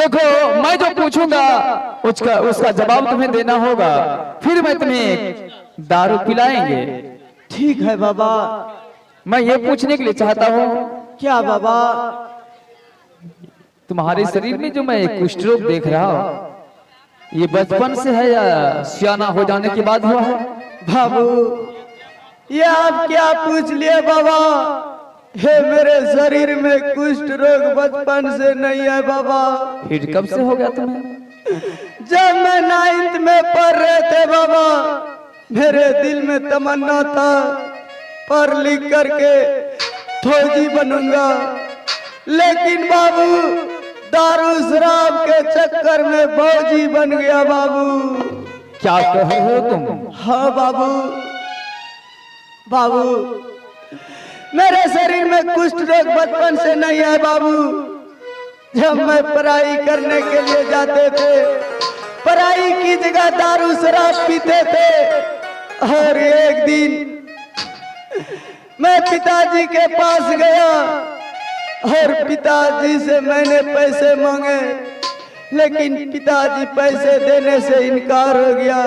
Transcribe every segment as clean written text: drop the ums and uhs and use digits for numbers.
देखो मैं जो पूछूंगा उसका उसका जवाब तुम्हें देना होगा, फिर मैं तुम्हें दारू पिलाएंगे। ठीक है बाबा। मैं ये पूछने के लिए चाहता हूँ, क्या बाबा? तुम्हारे शरीर में जो मैं एक कुष्ठ रोग देख रहा हूँ, ये बचपन से है या सियाना हो जाने के बाद हुआ है? बाबू ये आप क्या पूछ लिए बाबा? हे मेरे शरीर में कुष्ठ रोग बचपन से नहीं है बाबा। फिर कब से हो गया तुम्हें? जब मैं 9th में पढ़ रहे थे बाबा, मेरे दिल में तमन्ना था पढ़ लिख करके फौजी बनूंगा, लेकिन बाबू दारू शराब के चक्कर में फौजी बन गया बाबू। क्या कह रहे हो तुम? हाँ बाबू। बाबू मेरे शरीर में कुष्ठ रोग बचपन से नहीं है बाबू। जब मैं पढ़ाई करने के लिए जाते थे, पढ़ाई की जगह दारू शराब पीते थे। और एक दिन मैं पिताजी के पास गया और पिताजी से मैंने पैसे मांगे, लेकिन पिताजी पैसे देने से इनकार हो गया।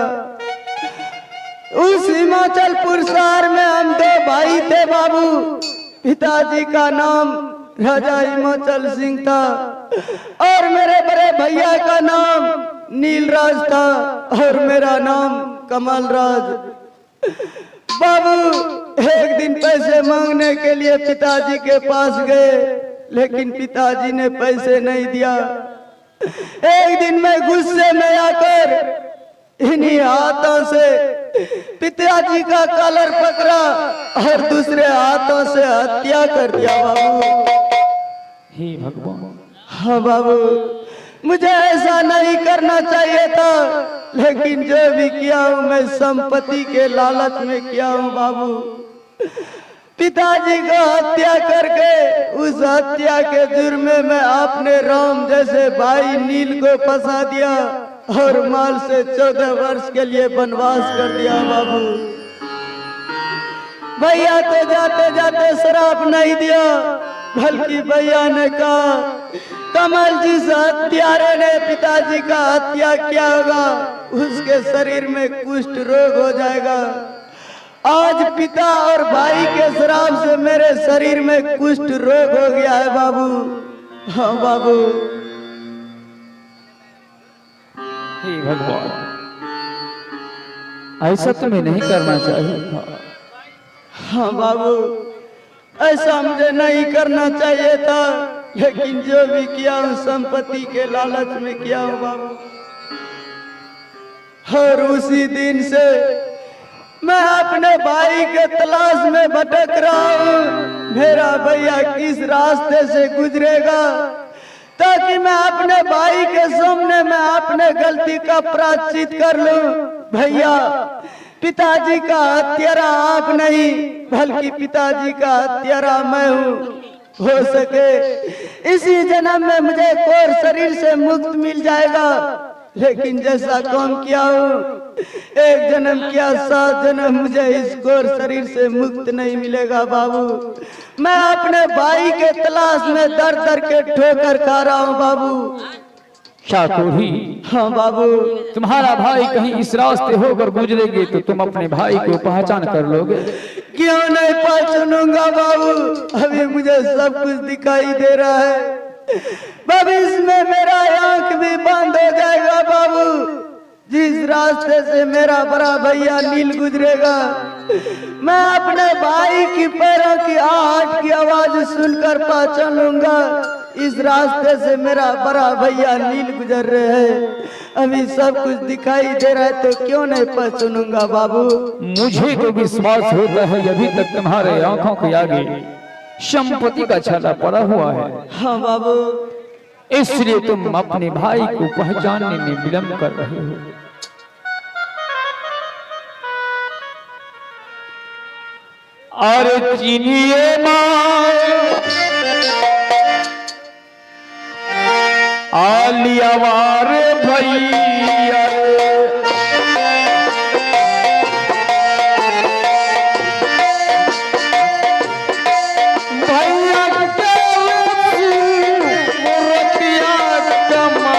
उस हिमाचलपुर शहर में हम 2 भाई थे बाबू। पिताजी का नाम राजा हिमाचल सिंह था और मेरे बड़े भैया का नाम नीलराज था और मेरा नाम कमलराज। बाबू एक दिन पैसे मांगने के लिए पिताजी के पास गए, लेकिन पिताजी ने पैसे नहीं दिया। एक दिन मैं गुस्से में आकर इन्हीं हाथों से पिताजी का कॉलर पकड़ा और दूसरे हाथों से हत्या कर दिया बाबू। हे भगवान। हाँ बाबू, मुझे ऐसा नहीं करना चाहिए था, लेकिन जो भी किया हूँ मैं संपत्ति के लालच में किया हूँ बाबू। पिताजी को हत्या करके उस हत्या के जुर्म में मैं अपने राम जैसे भाई नील को फंसा दिया और माल से 14 वर्ष के लिए वनवास कर दिया बाबू। भैया तो जाते जाते शराब नहीं दिया, बल्कि भैया ने कहा कमल जी से हत्यारे ने पिताजी का हत्या किया होगा, उसके शरीर में कुष्ठ रोग हो जाएगा। आज पिता और भाई के शराब से मेरे शरीर में कुष्ठ रोग हो गया है बाबू। हाँ बाबू। हे भगवान, ऐसा तुम्हें नहीं करना चाहिए था। हाँ बाबू, ऐसा मुझे नहीं करना चाहिए था, लेकिन जो भी किया हूँ संपत्ति के लालच में किया हूँ बाबू। और उसी दिन से मैं अपने भाई के तलाश में भटक रहा हूँ। मेरा भैया किस रास्ते से गुजरेगा ताकि मैं अपने भाई के सामने मैं अपने गलती का प्रायश्चित कर लूं। भैया, पिताजी का हत्यारा आप नहीं, बल्कि पिताजी का हत्यारा मैं हूँ। हो सके इसी जन्म में मुझे कोर शरीर से मुक्त मिल जाएगा, लेकिन जैसा काम किया हूँ, एक जन्म किया 7 जन्म मुझे इस कोर शरीर से मुक्त नहीं मिलेगा बाबू। मैं अपने भाई के तलाश में दर दर के ठोकर खा रहा हूँ बाबू। शाकुरी, हाँ बाबू। तुम्हारा भाई कहीं इस रास्ते होकर गुजरेंगे तो तुम अपने भाई को पहचान कर लोगे। क्यों नहीं पहचानूंगा बाबू? अभी मुझे सब कुछ दिखाई दे रहा है, भविष्य में मेरा आंख भी बंद हो जाएगा बाबू। जिस रास्ते से मेरा बड़ा भैया नील गुजरेगा, मैं अपने भाई की पैरों की आहट की आवाज सुनकर पहचान लूंगा इस रास्ते से मेरा बड़ा भैया नील गुजर रहे हैं। अभी सब कुछ दिखाई दे रहा है तो क्यों नहीं पहचानूंगा बाबू? मुझे तो विश्वास होता है अभी तक तुम्हारे आंखों के आगे संपत्ति का छाला पड़ा हुआ है। हाँ बाबू। इसलिए तुम अपने भाई को पहचानने में विलंब कर रहे हो। अरे चिनिए आलियावार भैया भैया के मूर्तिया कमा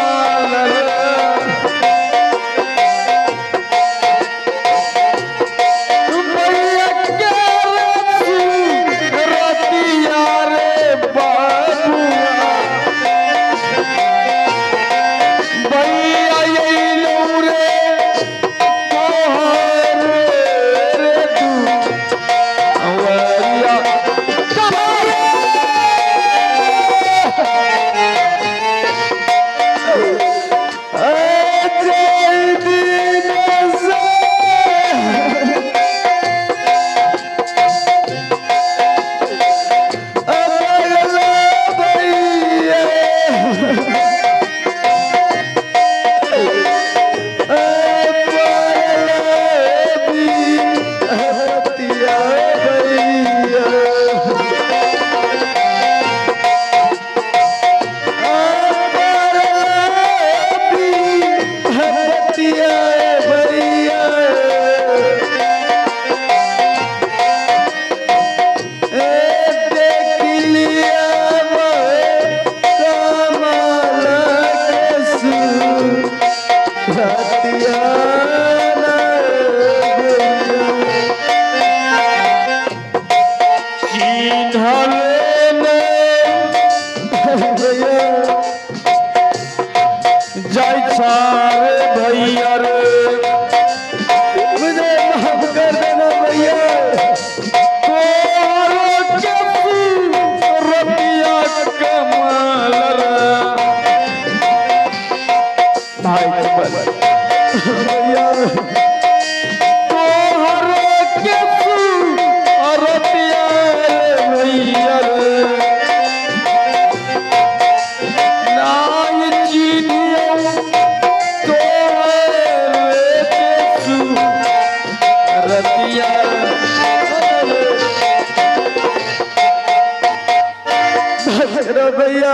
भैया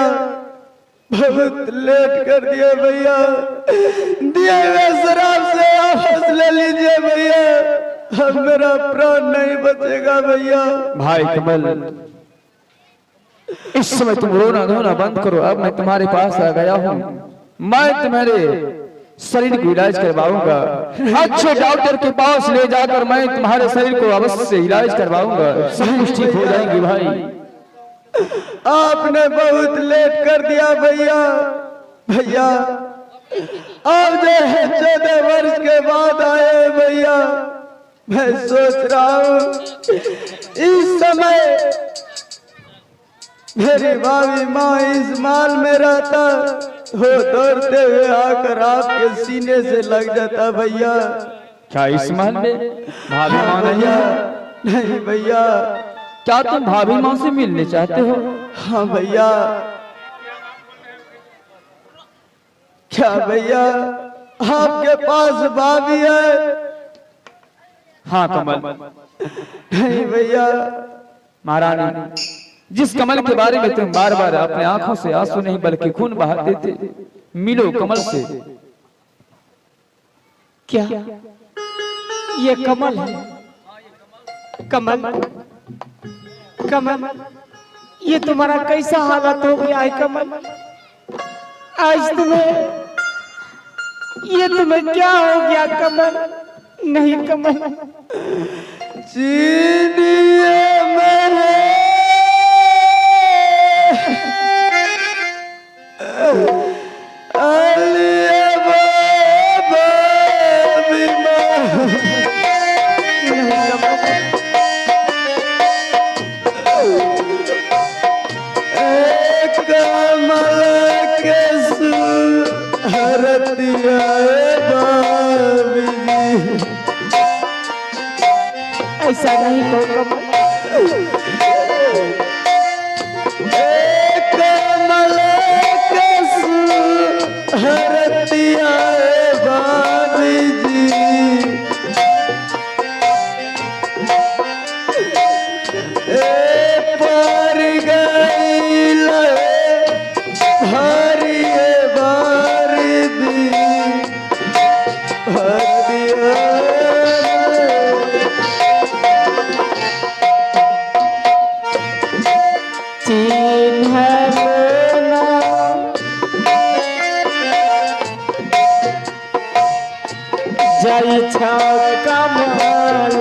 बहुत लेट कर दिए भैया, दिए हुए शराब से वापस ले लीजिए भैया, अब मेरा प्राण नहीं बचेगा भैया। भाई कमल, इस समय तुम रोना धोना बंद करो। अब मैं तुम्हारे पास आ गया हूँ, मैं तुम्हारे शरीर को इलाज करवाऊंगा। अच्छे डॉक्टर के पास ले जाकर मैं तुम्हारे शरीर को अवश्य इलाज करवाऊंगा, सब कुछ ठीक हो जाएंगे। भाई आपने बहुत लेट कर दिया भैया। भैया आप जो है 14 वर्ष के बाद आए भैया, मैं सोच रहा हूँ इस समय मेरी भाभी माँ इस माल में रहता, वो दौड़ते हुए आकर आपके सीने से लग जाता भैया। क्या इस माल में भाभी माँ नहीं है? नहीं भैया। क्या तुम भाभी माँ से मिलने चाहते हो? हाँ भैया। क्या भैया आपके पास भाभी है? हाँ कमल। नहीं भैया। महारानी, जिस कमल के बारे में तुम बार बार अपने आंखों से आंसू नहीं बल्कि खून बहाते थे, मिलो कमल से। क्या ये कमल है? कमल कमल, ये तुम्हारा कैसा हालत हो गया है कमल? आज तुम्हें क्या हो गया कमल? नहीं कमल, चीनिए मेरे अलिया बाबा बीमा। कमल के सुहरतिया बाबी, ऐसा नहीं हो कमल। कमल के सुहरतिया बाबी जी, पर गई भारी बारी दी हतिया। जय छा कमल